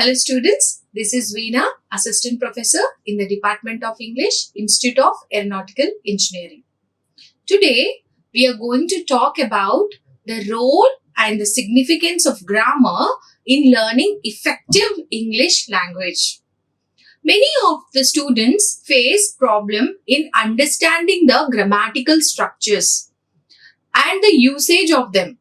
Hello students, this is Veena, Assistant Professor in the Department of English, Institute of Aeronautical Engineering. Today, we are going to talk about the role and the significance of grammar in learning effective English language. Many of the students face problem in understanding the grammatical structures and the usage of them.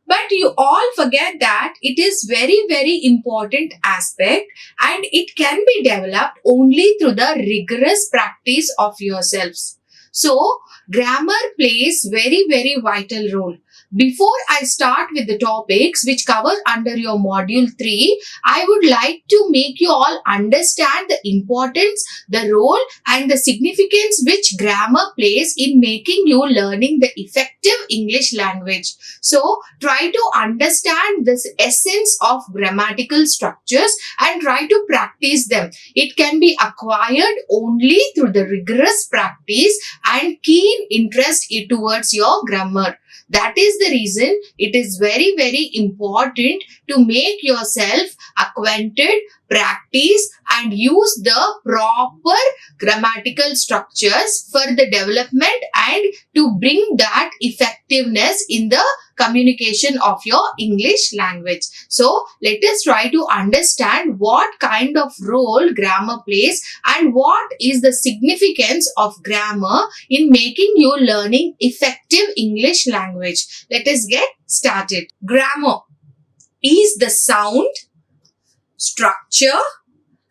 But you all forget that it is very important aspect and it can be developed only through the rigorous practice of yourselves. So, grammar plays very vital role. Before I start with the topics which cover under your module 3, I would like to make you all understand the importance, the role and the significance which grammar plays in making you learning the effective English language. So, try to understand this essence of grammatical structures and try to practice them. It can be acquired only through the rigorous practice and keen interest towards your grammar. That is the reason it is very important to make yourself acquainted, practice and use the proper grammatical structures for the development and to bring that effectiveness in the communication of your English language. So, let us try to understand what kind of role grammar plays and what is the significance of grammar in making you learning effective English language. Let us get started. Grammar is the sound, structure,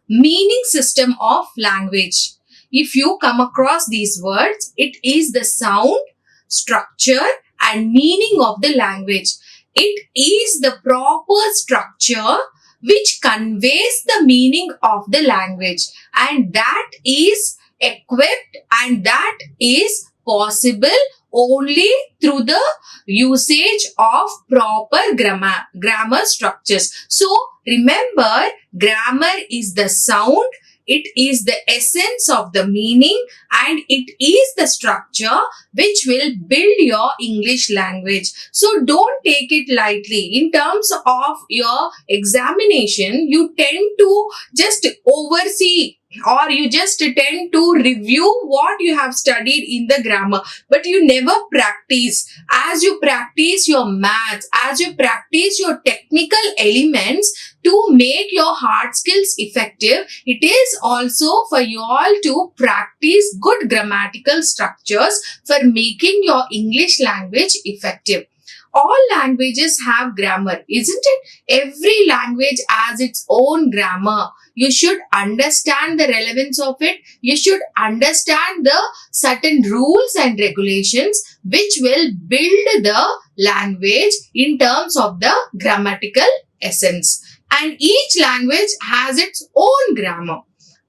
meaning system of language. If you come across these words, it is the sound, structure and meaning of the language. It is the proper structure which conveys the meaning of the language and that is equipped and that is possible only through the usage of proper grammar structures. So, remember, grammar is the sound, it is the essence of the meaning and it is the structure which will build your English language. So, don't take it lightly. In terms of your examination, you tend to just oversee or you just tend to review what you have studied in the grammar, but you never practice. As you practice your maths, as you practice your technical elements to make your hard skills effective, it is also for you all to practice good grammatical structures for making your English language effective. All languages have grammar, isn't it? Every language has its own grammar. You should understand the relevance of it. You should understand the certain rules and regulations which will build the language in terms of the grammatical essence. And each language has its own grammar.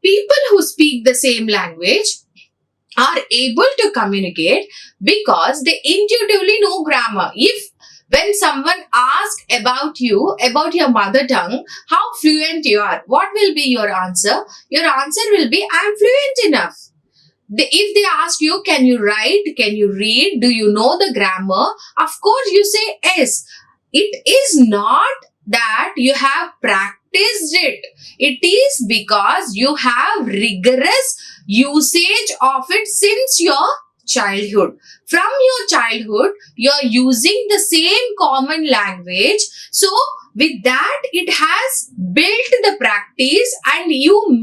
People who speak the same language are able to communicate because they intuitively know grammar. When someone asks about you, about your mother tongue, how fluent you are, what will be your answer? Your answer will be, I am fluent enough. If they ask you, can you write, can you read, do you know the grammar? Of course, you say yes. It is not that you have practiced it. It is because you have rigorous usage of it since your childhood. From your childhood, you are using the same common language. So, with that, it has built the practice and you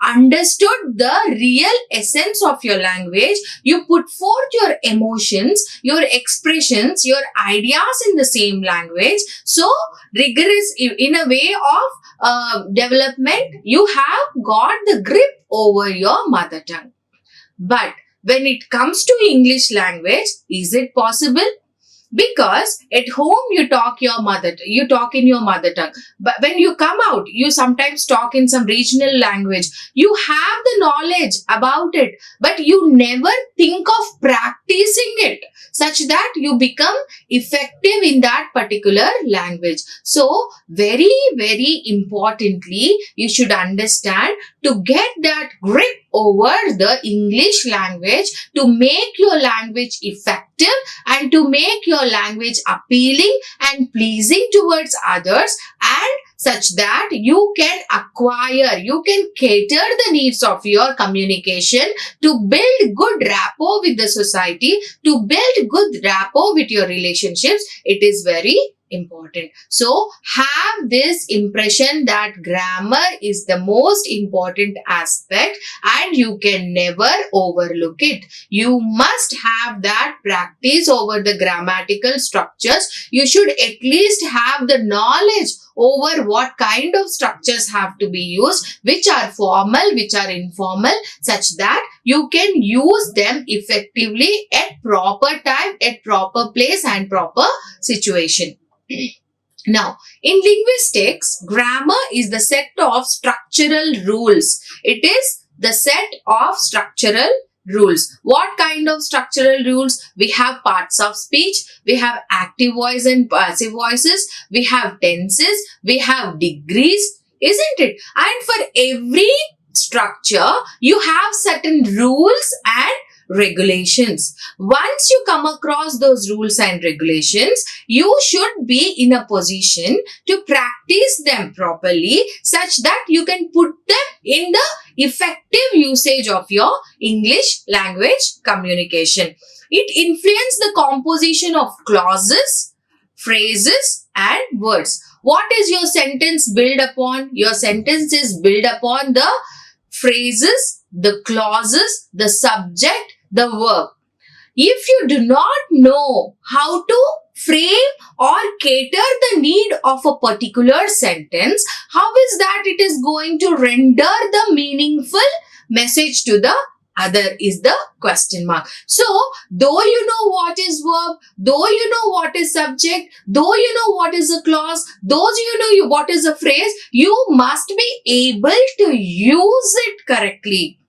understood the real essence of your language. You put forth your emotions, your expressions, your ideas in the same language. So, rigorous in a way of development, you have got the grip over your mother tongue. But when it comes to English language, is it possible? Because at home you talk in your mother tongue. But when you come out, you sometimes talk in some regional language. You have the knowledge about it, but you never think of practicing it such that you become effective in that particular language. So, very importantly, you should understand to get that grip over the English language to make your language effective and to make your language appealing and pleasing towards others and such that you can acquire, you can cater the needs of your communication to build good rapport with the society, to build good rapport with your relationships. It is very important. So have this impression that grammar is the most important aspect and you can never overlook it. You must have that practice over the grammatical structures. You should at least have the knowledge over what kind of structures have to be used, which are formal, which are informal, such that you can use them effectively at proper time, at proper place and proper situation. Now, in linguistics, grammar is the set of structural rules. It is the set of structural rules. What kind of structural rules? We have parts of speech, we have active voice and passive voices, we have tenses, we have degrees, isn't it? And for every structure, you have certain rules and regulations. Once you come across those rules and regulations, you should be in a position to practice them properly such that you can put them in the effective usage of your English language communication. It influences the composition of clauses, phrases and words. What is your sentence built upon? Your sentence is built upon the phrases, the clauses, the subject, the verb. If you do not know how to frame or cater the need of a particular sentence, how is that it is going to render the meaningful message to the other is the question mark. So, though you know what is verb, though you know what is subject, though you know what is a clause, though you know what is a phrase, you must be able to use it correctly.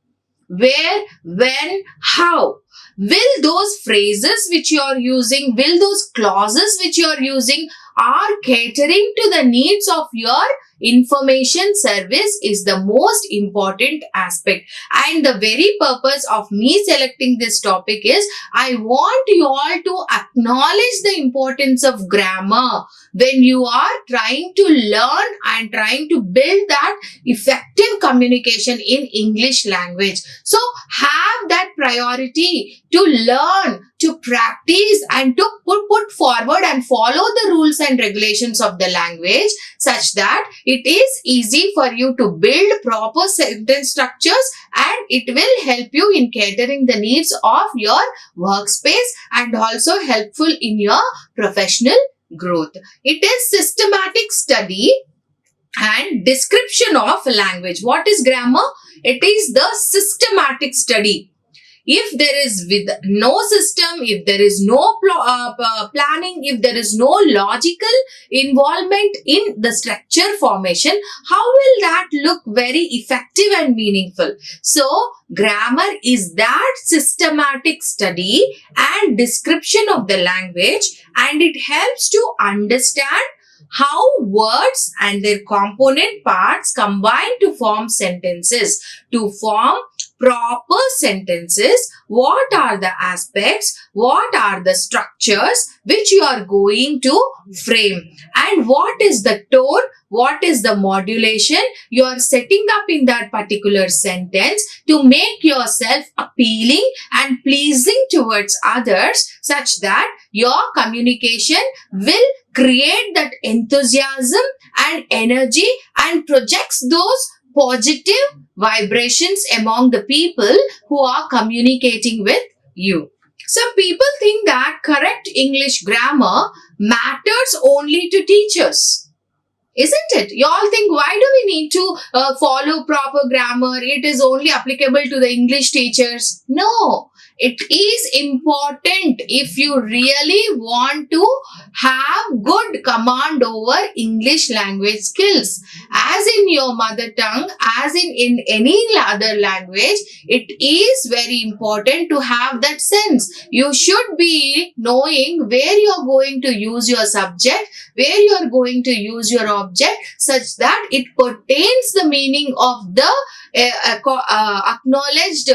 Where, when, how. Will those phrases which you are using, will those clauses which you are using are catering to the needs of your information service is the most important aspect. And the very purpose of me selecting this topic is I want you all to acknowledge the importance of grammar when you are trying to learn and trying to build that effective communication in English language. So have that priority to learn, to practice and to put forward and follow the rules and regulations of the language such that it is easy for you to build proper sentence structures and it will help you in catering the needs of your workspace and also helpful in your professional growth. It is systematic study and description of language. What is grammar? It is the systematic study. If there is with no system, if there is no planning, if there is no logical involvement in the structure formation, how will that look very effective and meaningful? So, grammar is that systematic study and description of the language and it helps to understand how words and their component parts combine to form sentences, to form proper sentences. What are the aspects, what are the structures which you are going to frame, and what is the tone, what is the modulation you are setting up in that particular sentence to make yourself appealing and pleasing towards others such that your communication will create that enthusiasm and energy and projects those positive vibrations among the people who are communicating with you. Some people think that correct English grammar matters only to teachers. Isn't it? You all think, why do we need to follow proper grammar? It is only applicable to the English teachers. No. It is important if you really want to have good command over English language skills. As in your mother tongue, as in any other language, it is very important to have that sense. You should be knowing where you are going to use your subject, where you are going to use your object, such that it pertains the meaning of the acknowledged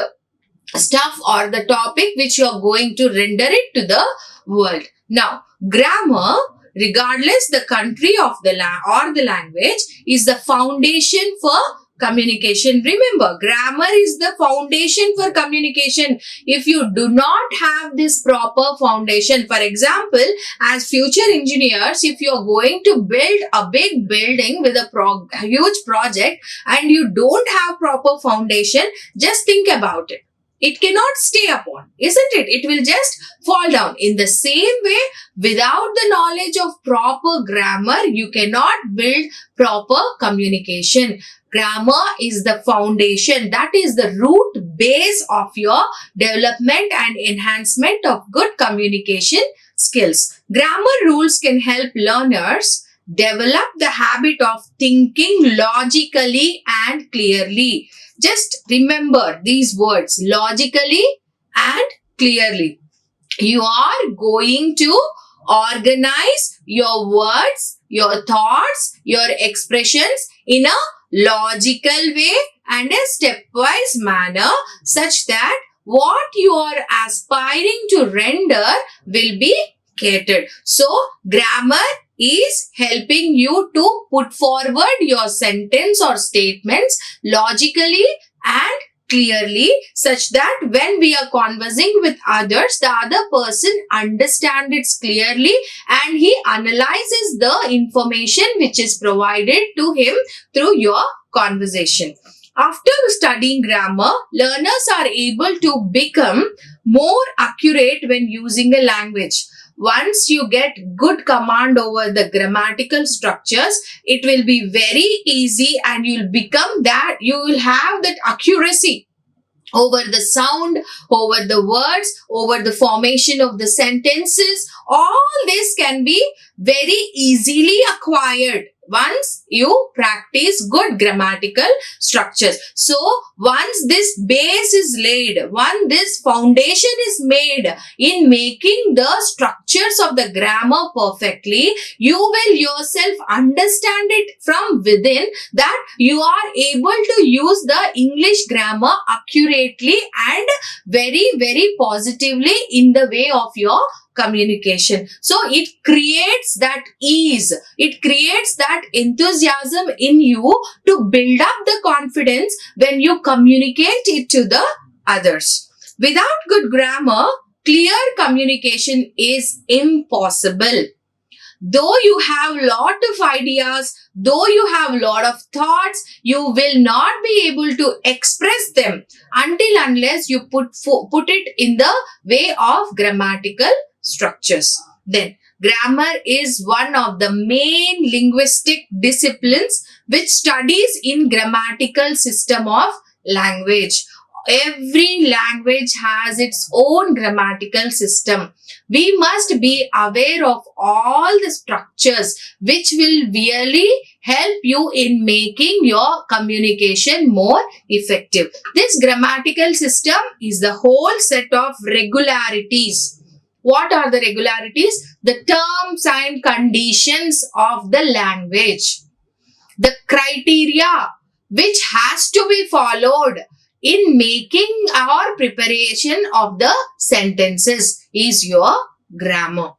stuff or the topic which you are going to render it to the world. Now, grammar regardless the country of the or the language, is the foundation for communication. Remember, grammar is the foundation for communication. If you do not have this proper foundation, for example, as future engineers, if you are going to build a big building with a huge project and you don't have proper foundation, just think about it. It cannot stay upon, isn't it? It will just fall down. In the same way, without the knowledge of proper grammar, you cannot build proper communication. Grammar is the foundation. That is the root base of your development and enhancement of good communication skills. Grammar rules can help learners develop the habit of thinking logically and clearly. Just remember these words, logically and clearly. You are going to organize your words, your thoughts, your expressions in a logical way and a stepwise manner such that what you are aspiring to render will be catered. So, grammar is helping you to put forward your sentence or statements logically and clearly such that when we are conversing with others, the other person understands it clearly and he analyzes the information which is provided to him through your conversation. After studying grammar, learners are able to become more accurate when using a language. Once you get good command over the grammatical structures, it will be very easy and you will have that accuracy over the sound, over the words, over the formation of the sentences. All this can be very easily acquired once you practice good grammatical structures. So, once this base is laid, once this foundation is made in making the structures of the grammar perfectly, you will yourself understand it from within that you are able to use the English grammar accurately and very, very positively in the way of your communication. So it creates that ease, it creates that enthusiasm in you to build up the confidence when you communicate it to the others. Without good grammar, clear communication is impossible. Though you have lot of ideas, though you have lot of thoughts, you will not be able to express them unless you put it in the way of grammatical structures. Then, grammar is one of the main linguistic disciplines which studies in grammatical system of language. Every language has its own grammatical system. We must be aware of all the structures which will really help you in making your communication more effective. This grammatical system is the whole set of regularities. What are the regularities? The terms and conditions of the language. The criteria which has to be followed in making our preparation of the sentences is your grammar.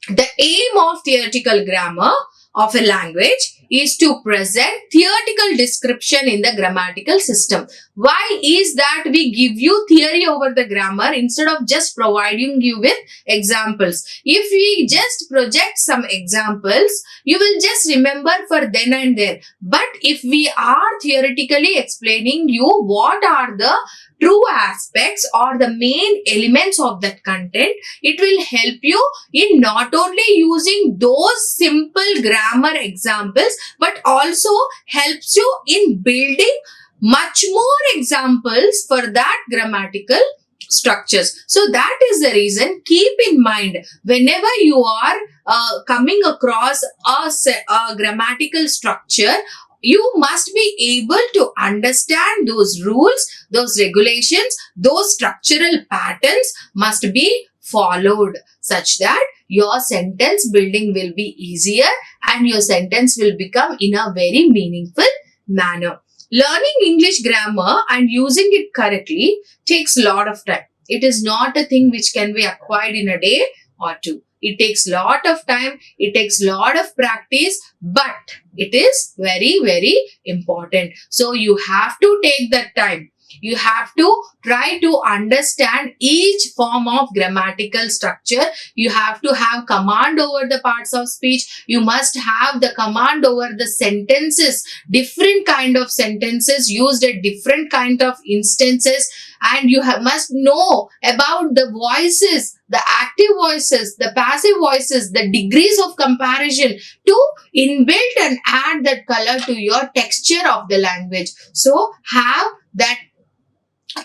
The aim of theoretical grammar of a language is to present theoretical description in the grammatical system. Why is that we give you theory over the grammar instead of just providing you with examples? If we just project some examples, you will just remember for then and there. But if we are theoretically explaining you what are the true aspects or the main elements of that content, it will help you in not only using those simple grammar examples, but also helps you in building much more examples for that grammatical structures. So that is the reason, keep in mind, whenever you are coming across a grammatical structure, you must be able to understand those rules, those regulations, those structural patterns must be followed such that your sentence building will be easier and your sentence will become in a very meaningful manner. Learning English grammar and using it correctly takes a lot of time. It is not a thing which can be acquired in a day or two. it takes lot of time, it takes lot of practice, but it is very, very important. So you have to take that time. You have to try to understand each form of grammatical structure. You have to have command over the parts of speech. You must have the command over the sentences, different kind of sentences used at different kind of instances. And you must know about the voices, the active voices, the passive voices, the degrees of comparison to inbuilt and add that color to your texture of the language. So have that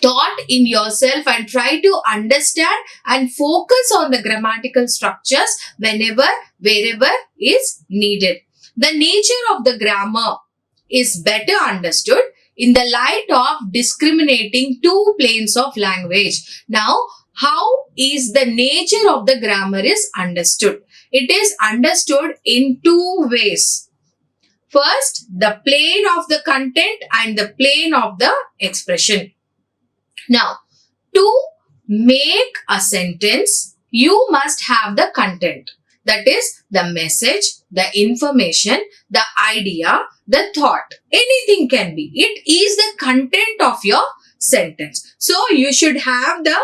thought in yourself and try to understand and focus on the grammatical structures whenever, wherever is needed. The nature of the grammar is better understood in the light of discriminating two planes of language. Now, how is the nature of the grammar is understood? It is understood in two ways. First, the plane of the content and the plane of the expression. Now, to make a sentence, you must have the content. That is the message, the information, the idea, the thought. Anything can be. It is the content of your sentence. So, you should have the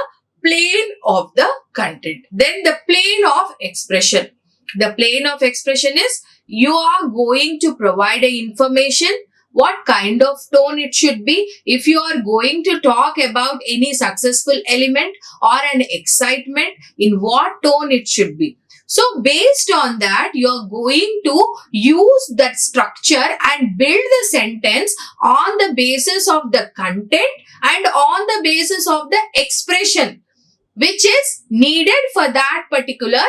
plane of the content. Then the plane of expression. The plane of expression is you are going to provide the information, what kind of tone it should be. If you are going to talk about any successful element or an excitement, in what tone it should be. So based on that, you are going to use that structure and build the sentence on the basis of the content and on the basis of the expression which is needed for that particular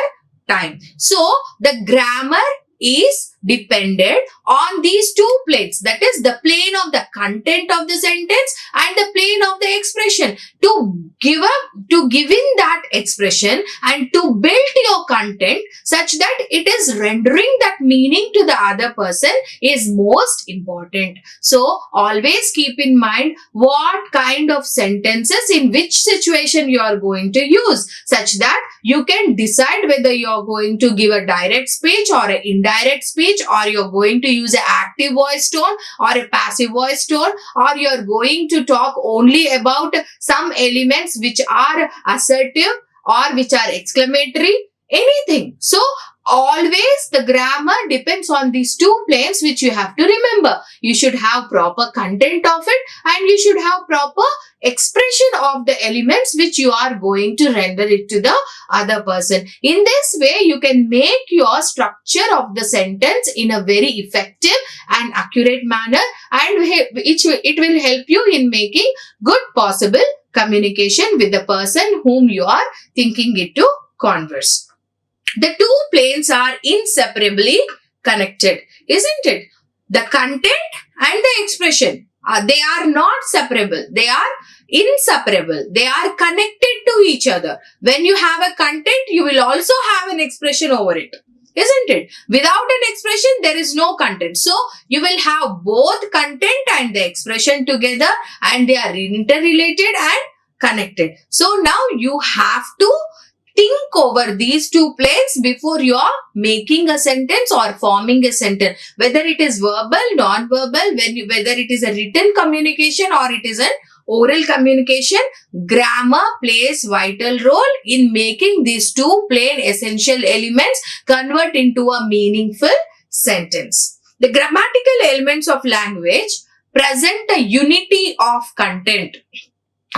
time. So the grammar is dependent on these two planes, that is the plane of the content of the sentence and the plane of the expression. To give in that expression and to build your content such that it is rendering that meaning to the other person is most important. So always keep in mind what kind of sentences in which situation you are going to use, such that you can decide whether you are going to give a direct speech or an indirect speech, or you're going to use an active voice tone or a passive voice tone, or you're going to talk only about some elements which are assertive or which are exclamatory, anything. So always the grammar depends on these two planes which you have to remember. You should have proper content of it and you should have proper expression of the elements which you are going to render it to the other person. In this way, you can make your structure of the sentence in a very effective and accurate manner, and it will help you in making good possible communication with the person whom you are thinking it to converse. The two planes are inseparably connected, isn't it? The content and the expression, they are not separable. They are inseparable. They are connected to each other. When you have a content, you will also have an expression over it, isn't it? Without an expression, there is no content. So, you will have both content and the expression together, and they are interrelated and connected. So, now you have to think over these two planes before you are making a sentence or forming a sentence. Whether it is verbal, non-verbal, whether it is a written communication or it is an oral communication, grammar plays vital role in making these two plain essential elements convert into a meaningful sentence. The grammatical elements of language present a unity of content.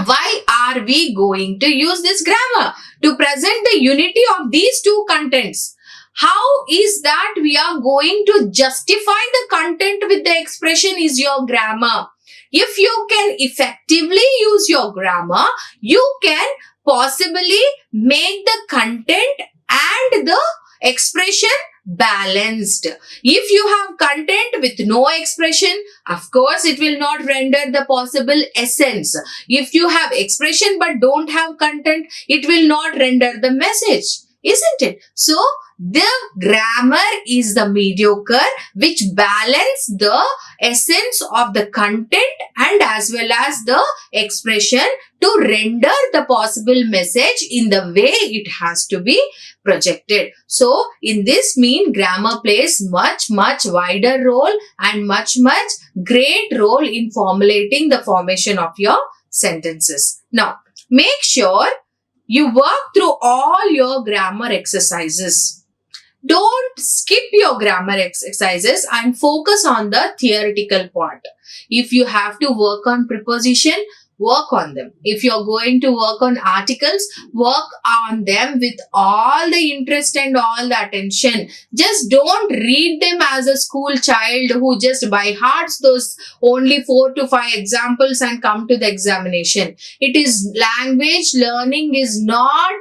Why are we going to use this grammar? To present the unity of these two contents. How is that we are going to justify the content with the expression is your grammar. If you can effectively use your grammar, you can possibly make the content and the expression balanced. If you have content with no expression, of course it will not render the possible essence. If you have expression but don't have content, it will not render the message. isn't it? So the grammar is the mediocre which balance the essence of the content and as well as the expression to render the possible message in the way it has to be projected. So in this grammar plays much wider role and much great role in formulating the formation of your sentences. Now make sure you work through all your grammar exercises. Don't skip your grammar exercises and focus on the theoretical part. If you have to work on preposition, work on them. If you're going to work on articles, work on them with all the interest and all the attention. Just don't read them as a school child who just by hearts those only 4 to 5 examples and come to the examination. It is language learning is not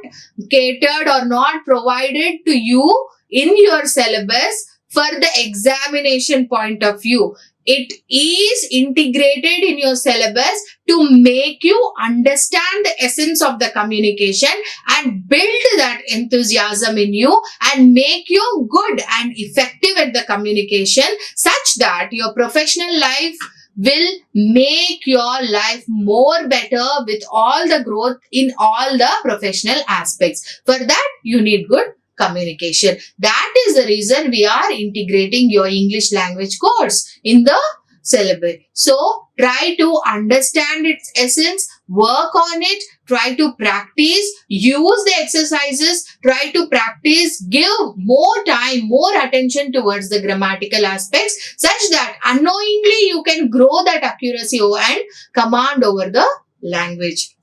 catered or not provided to you in your syllabus for the examination point of view. It is integrated in your syllabus to make you understand the essence of the communication and build that enthusiasm in you and make you good and effective at the communication such that your professional life will make your life more better with all the growth in all the professional aspects. For that, you need good communication. That is the reason we are integrating your English language course in the syllabus. So try to understand its essence, work on it, try to practice, use the exercises, try to practice, give more time, more attention towards the grammatical aspects such that unknowingly you can grow that accuracy and command over the language.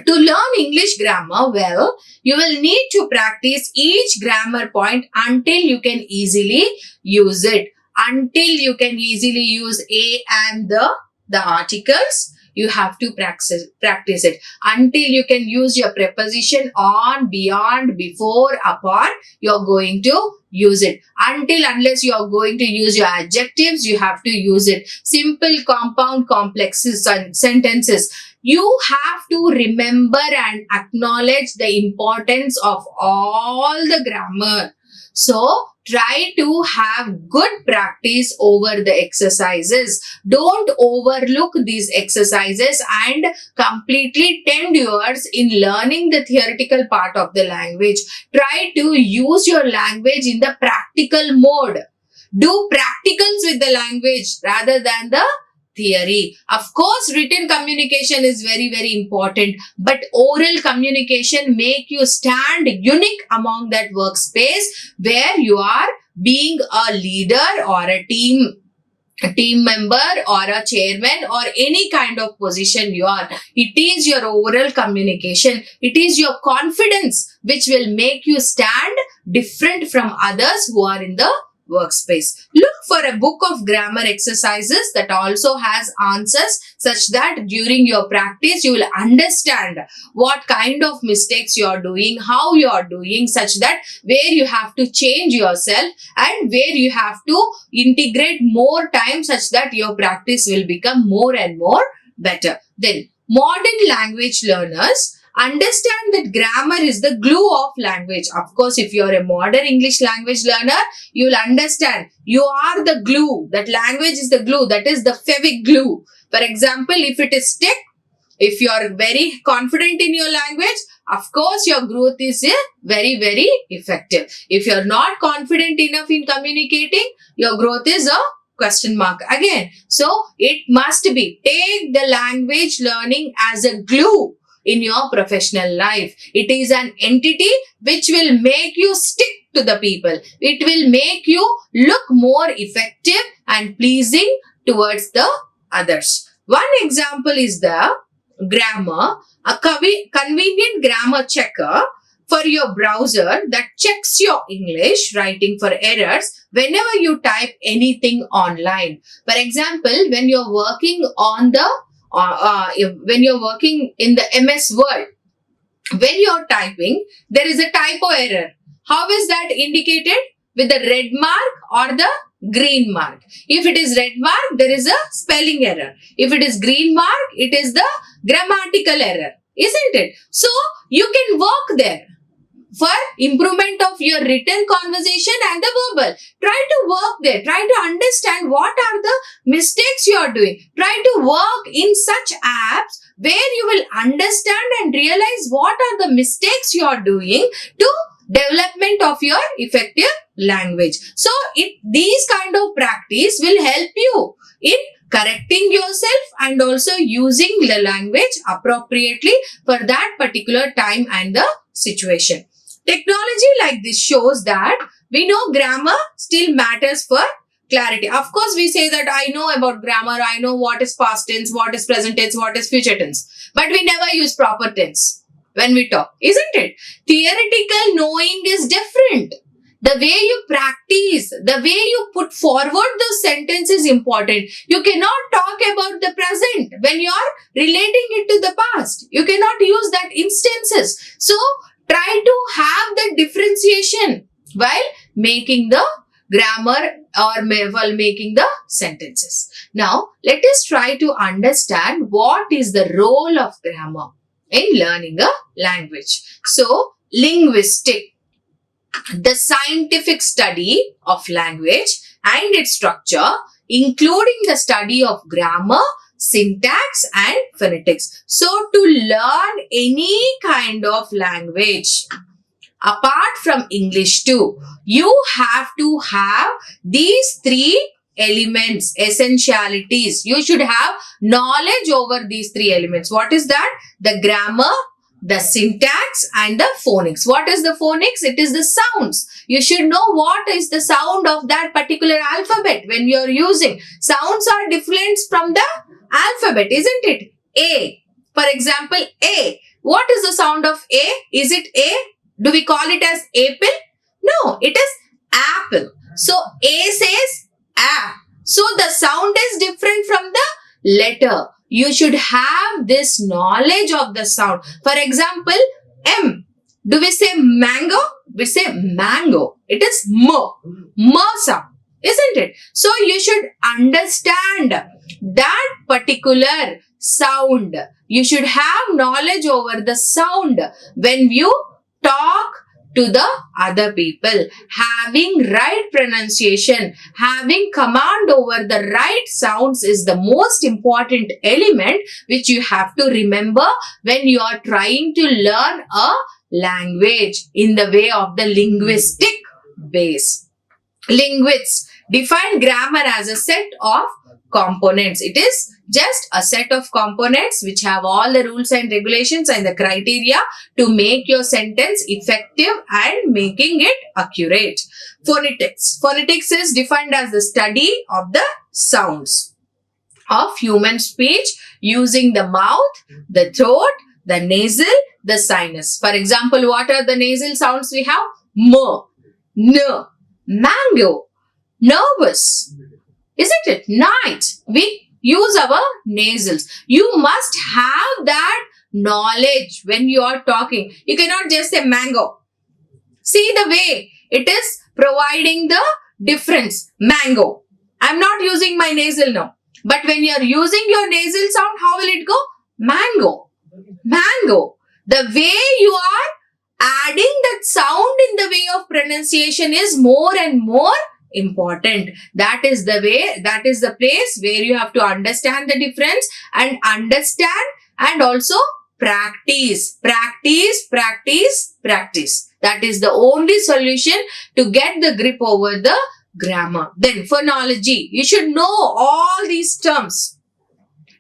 To learn English grammar well, you will need to practice each grammar point until you can easily use it. Until you can easily use a and the articles, you have to practice it. Until you can use your preposition on, beyond, before, upon, you're going to use it. Unless you're going to use your adjectives, you have to use it. Simple, compound, complex sentences. You have to remember and acknowledge the importance of all the grammar. So, try to have good practice over the exercises. Don't overlook these exercises and completely tend yours in learning the theoretical part of the language. Try to use your language in the practical mode. Do practicals with the language rather than the theory. Of course, written communication is very important, but oral communication make you stand unique among that workspace where you are being a leader or a team member or a chairman or any kind of position you are. It is your oral communication. It is your confidence which will make you stand different from others who are in the workspace. Look for a book of grammar exercises that also has answers such that during your practice you will understand what kind of mistakes you are doing, how you are doing, such that where you have to change yourself and where you have to integrate more time such that your practice will become more and more better. Then modern language learners understand that grammar is the glue of language. Of course, if you are a modern English language learner, you will understand you are the glue. That language is the glue. That is the fevic glue. For example, if it is stick, if you are very confident in your language, of course, your growth is very effective. If you are not confident enough in communicating, your growth is a question mark again. So, it must be take the language learning as a glue in your professional life. It is an entity which will make you stick to the people. It will make you look more effective and pleasing towards the others. One example is the grammar, a convenient grammar checker for your browser that checks your English writing for errors whenever you type anything online. For example, when you're working on the when you're working in the MS Word, when you're typing, there is a typo error. How is that indicated? With the red mark or the green mark. If it is red mark, there is a spelling error. If it is green mark, it is the grammatical error, isn't it? So, you can work there. for improvement of your written conversation and the verbal. Try to work there. Try to understand what are the mistakes you are doing. Try to work in such apps where you will understand and realize what are the mistakes you are doing to development of your effective language. So, these kind of practice will help you in correcting yourself and also using the language appropriately for that particular time and the situation. Technology like this shows that we know grammar still matters for clarity. Of course, we say that I know about grammar, I know what is past tense, what is present tense, what is future tense, but we never use proper tense when we talk, isn't it? Theoretical knowing is different. The way you practice, the way you put forward the sentence is important. You cannot talk about the present when you are relating it to the past. You cannot use that instances. So, try to have the differentiation while making the grammar or while making the sentences. Now, let us try to understand what is the role of grammar in learning a language. So, linguistic, the scientific study of language and its structure, including the study of grammar, syntax and phonetics. So, to learn any kind of language, apart from English too, you have to have these three elements, essentialities. You should have knowledge over these three elements. What is that? The grammar, the syntax and the phonics. What is the phonics? It is the sounds. You should know what is the sound of that particular alphabet when you are using. Sounds are different from the alphabet, isn't it? A. For example, A. What is the sound of A? Is it A? Do we call it as apple? No, it is apple. So, A says A. So, the sound is different from the letter. You should have this knowledge of the sound. For example, M. Do we say mango? We say mango. It is M sound, isn't it? So, you should understand that particular sound. You should have knowledge over the sound when you talk to the other people. Having right pronunciation, having command over the right sounds is the most important element which you have to remember when you are trying to learn a language in the way of the linguistic base. Linguists define grammar as a set of components. It is just a set of components which have all the rules and regulations and the criteria to make your sentence effective and making it accurate. Phonetics. Phonetics is defined as the study of the sounds of human speech using the mouth, the throat, the nasal, the sinus. For example, what are the nasal sounds we have? M, N, mango, nervous. Isn't it? Night. We use our nasals. You must have that knowledge when you are talking. You cannot just say mango. See the way it is providing the difference. Mango. I'm not using my nasal now. But when you are using your nasal sound, how will it go? Mango. Mango. The way you are adding that sound in the way of pronunciation is more and more important. That is the way, that is the place where you have to understand the difference and understand and also practice. Practice, practice, practice. That is the only solution to get the grip over the grammar. Then phonology. You should know all these terms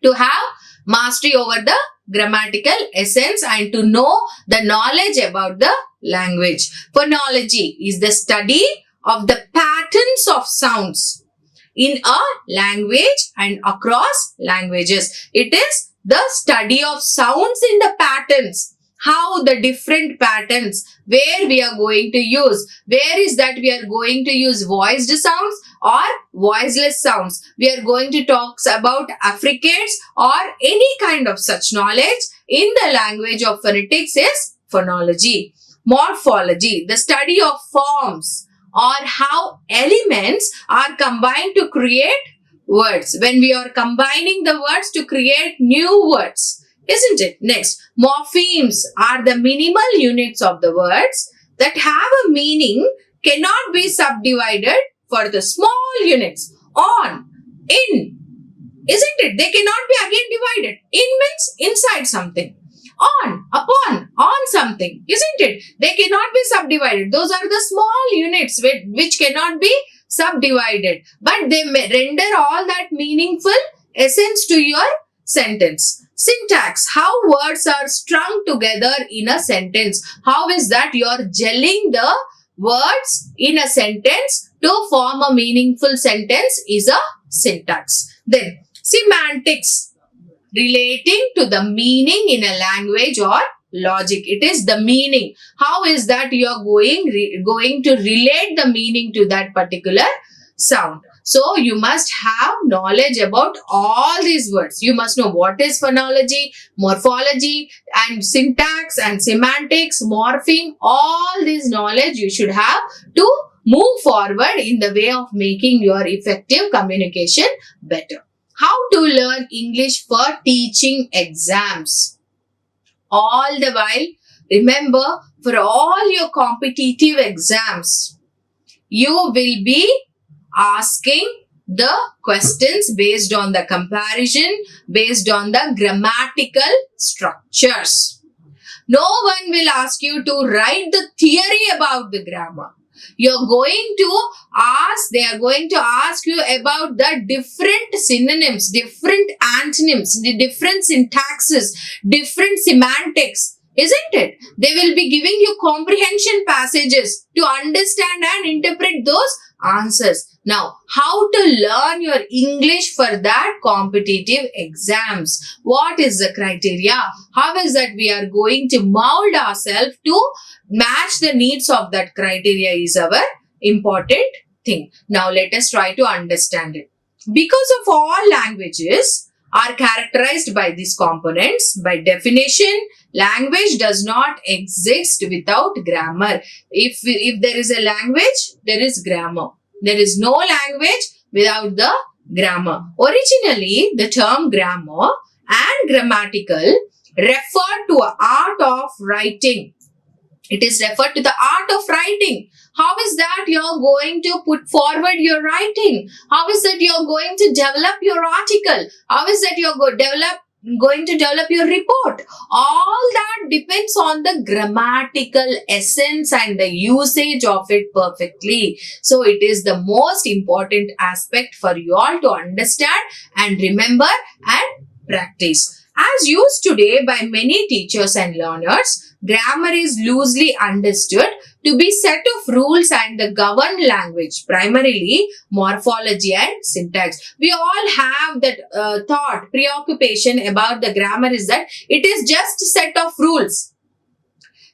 to have mastery over the grammatical essence and to know the knowledge about the language. Phonology is the study of the patterns of sounds in a language and across languages. It is the study of sounds in the patterns. How the different patterns, where we are going to use, where is that we are going to use voiced sounds or voiceless sounds. We are going to talk about affricates or any kind of such knowledge in the language of phonetics is phonology. Morphology, the study of forms or how elements are combined to create words. When we are combining the words to create new words. Isn't it? Next, morphemes are the minimal units of the words. that have a meaning cannot be subdivided for the small units. On, in, isn't it? They cannot be again divided. In means inside something. On, upon, on something, isn't it? They cannot be subdivided. Those are the small units which cannot be subdivided. But they may render all that meaningful essence to your sentence. Syntax, how words are strung together in a sentence. How is that you are gelling the words in a sentence to form a meaningful sentence is a syntax. Then semantics, relating to the meaning in a language or logic. It is the meaning. How is that you are going to relate the meaning to that particular sound? So you must have knowledge about all these words. You must know what is phonology, morphology, and syntax and semantics, morpheme. All this knowledge you should have to move forward in the way of making your effective communication better. How to learn English for teaching exams. All the while, remember, for all your competitive exams, you will be asking the questions based on the comparison, based on the grammatical structures. No one will ask you to write the theory about the grammar. They are going to ask you about the different synonyms, different antonyms, the different syntaxes, different semantics, isn't it? They will be giving you comprehension passages to understand and interpret those answers. Now, how to learn your English for that competitive exams? What is the criteria? How is that we are going to mold ourselves to match the needs of that criteria is our important thing. Now, let us try to understand it. Because of all languages are characterized by these components, by definition, language does not exist without grammar. If there is a language, there is grammar. There is no language without the grammar. Originally, the term grammar and grammatical referred to art of writing. It is referred to the art of writing. How is that you are going to put forward your writing? How is that you are going to develop your article? How is that you are going to develop your report? All that depends on the grammatical essence and the usage of it perfectly. So it is the most important aspect for you all to understand and remember and practice. As used today by many teachers and learners, grammar is loosely understood to be set of rules and the governed language, primarily morphology and syntax. We all have that preoccupation about the grammar is that it is just a set of rules.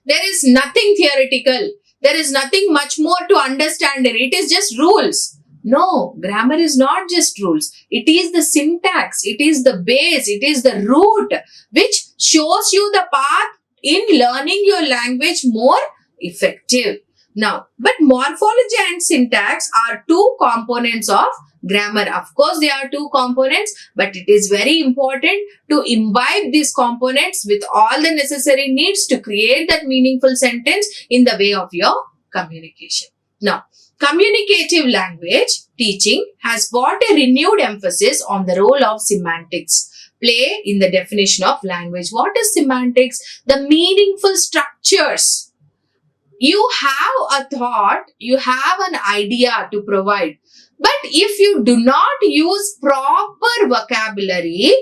There is nothing theoretical. There is nothing much more to understand in it. It is just rules. No, grammar is not just rules. It is the syntax. It is the base. It is the root which shows you the path in learning your language more effective. Now, but morphology and syntax are two components of grammar. Of course, they are two components, but it is very important to imbibe these components with all the necessary needs to create that meaningful sentence in the way of your communication. Now, communicative language teaching has brought a renewed emphasis on the role of semantics play in the definition of language. What is semantics? The meaningful structures. You have a thought, you have an idea to provide. But if you do not use proper vocabulary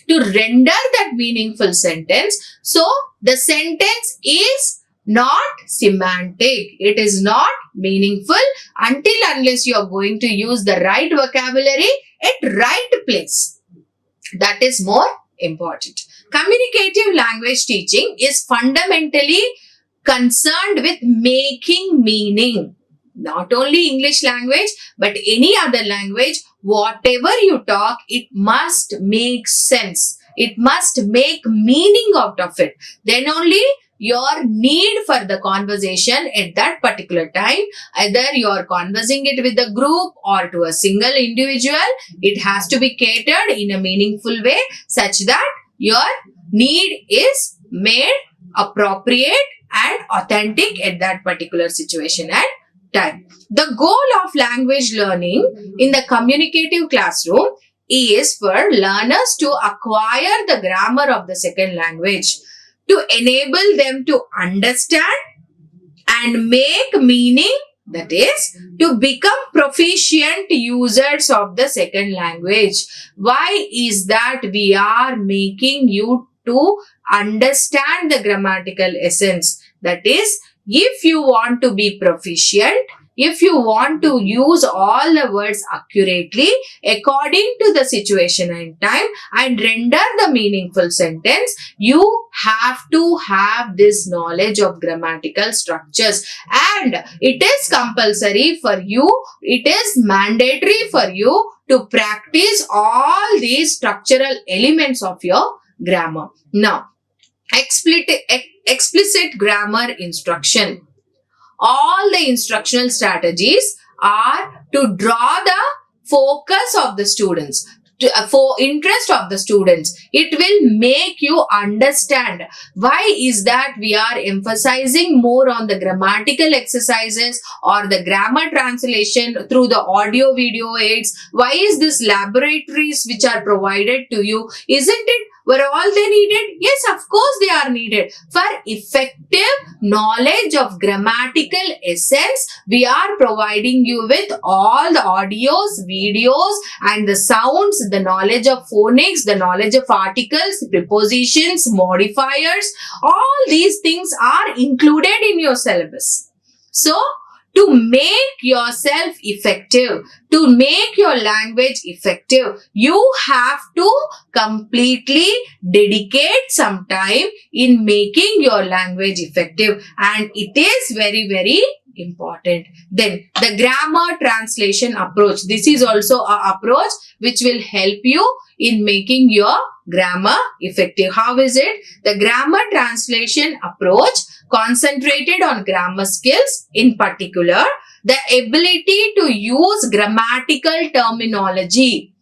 to render that meaningful sentence, so the sentence is not semantic. It is not meaningful unless you are going to use the right vocabulary at right place. That is more important. Communicative language teaching is fundamentally concerned with making meaning. Not only English language, but any other language, whatever you talk, it must make sense. It must make meaning out of it. Then only your need for the conversation at that particular time, either you are conversing it with a group or to a single individual, it has to be catered in a meaningful way such that your need is made appropriate and authentic at that particular situation and time. The goal of language learning in the communicative classroom is for learners to acquire the grammar of the second language, to enable them to understand and make meaning, that is, to become proficient users of the second language. Why is that we are making you to understand the grammatical essence? That is, if you want to be proficient, if you want to use all the words accurately according to the situation and time and render the meaningful sentence, you have to have this knowledge of grammatical structures, and it is compulsory for you, it is mandatory for you to practice all these structural elements of your grammar. Now, explicit grammar instruction. All the instructional strategies are to draw the focus of the students, for interest of the students. It will make you understand why is that we are emphasizing more on the grammatical exercises or the grammar translation through the audio video aids. Why is this laboratories which are provided to you? Isn't it were all they needed? Yes, of course they are needed. For effective knowledge of grammatical essence, we are providing you with all the audios, videos and the sounds, the knowledge of phonics, the knowledge of articles, prepositions, modifiers. All these things are included in your syllabus. So, to make yourself effective, to make your language effective, you have to completely dedicate some time in making your language effective, and it is very, very important. Then the grammar translation approach. This is also an approach which will help you in making your grammar effective. How is it? The grammar translation approach concentrated on grammar skills, in particular, the ability to use grammatical terminology.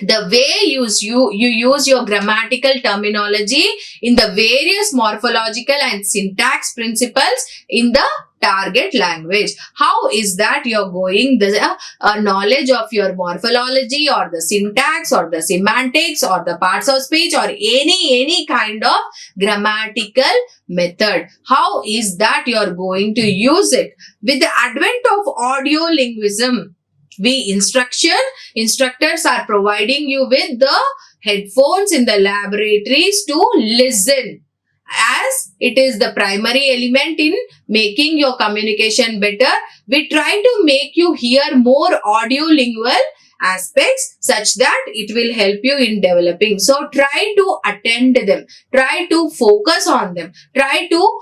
The way you use your grammatical terminology in the various morphological and syntax principles in the target language. How is that you're going the knowledge of your morphology or the syntax or the semantics or the parts of speech or any kind of grammatical method? How is that you're going to use it? With the advent of audio linguism, instructors are providing you with the headphones in the laboratories to listen, as it is the primary element in making your communication better. We try to make you hear more audiolingual aspects such that it will help you in developing. So try to attend them, try to focus on them, try to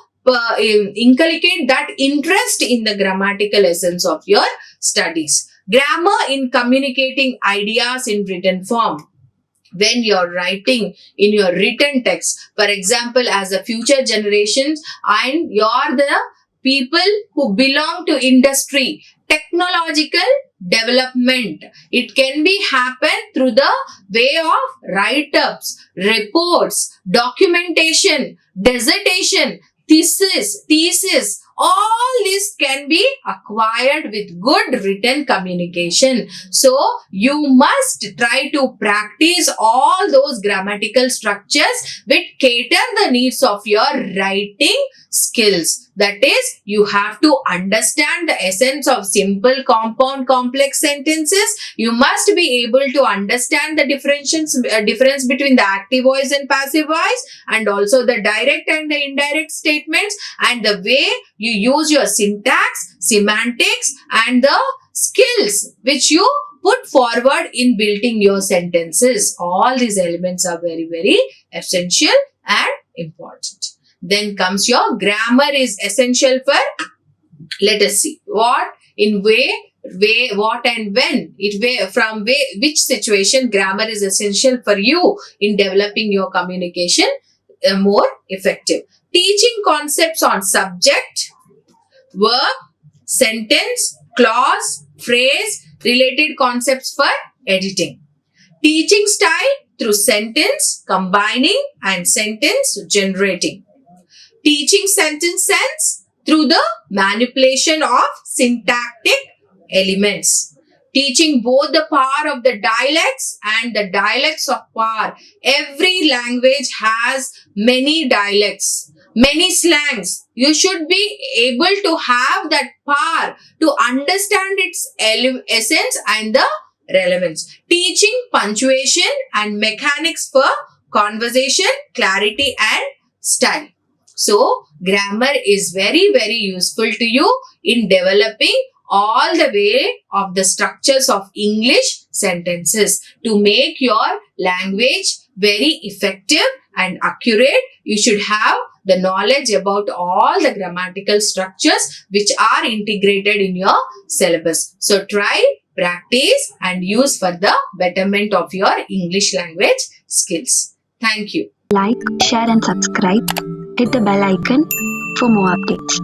inculcate that interest in the grammatical essence of your studies. Grammar in communicating ideas in written form. When you're writing in your written text, for example, as a future generations, and you're the people who belong to industry, technological development, it can be happen through the way of write-ups, reports, documentation, dissertation, thesis. All this can be acquired with good written communication. So, you must try to practice all those grammatical structures which cater the needs of your writing skills. That is, you have to understand the essence of simple, compound, complex sentences. You must be able to understand the difference between the active voice and passive voice, and also the direct and the indirect statements, and the way you use your syntax, semantics, and the skills which you put forward in building your sentences. All these elements are very, very essential and important. Then comes your grammar is essential for, let us see, what, in way, what and when, which situation grammar is essential for you in developing your communication more effective. Teaching concepts on subject, verb, sentence, clause, phrase, related concepts for editing. Teaching style through sentence combining and sentence generating. teaching sentence sense through the manipulation of syntactic elements. Teaching both the power of the dialects and the dialects of power. Every language has many dialects, many slangs. You should be able to have that power to understand its essence and the relevance. Teaching punctuation and mechanics for conversation, clarity and style. So, grammar is very, very useful to you in developing all the way of the structures of English sentences to make your language very effective and accurate. You should have the knowledge about all the grammatical structures which are integrated in your syllabus. So try, practice and use for the betterment of your English language skills. Thank you. Like, share and subscribe. Hit the bell icon for more updates.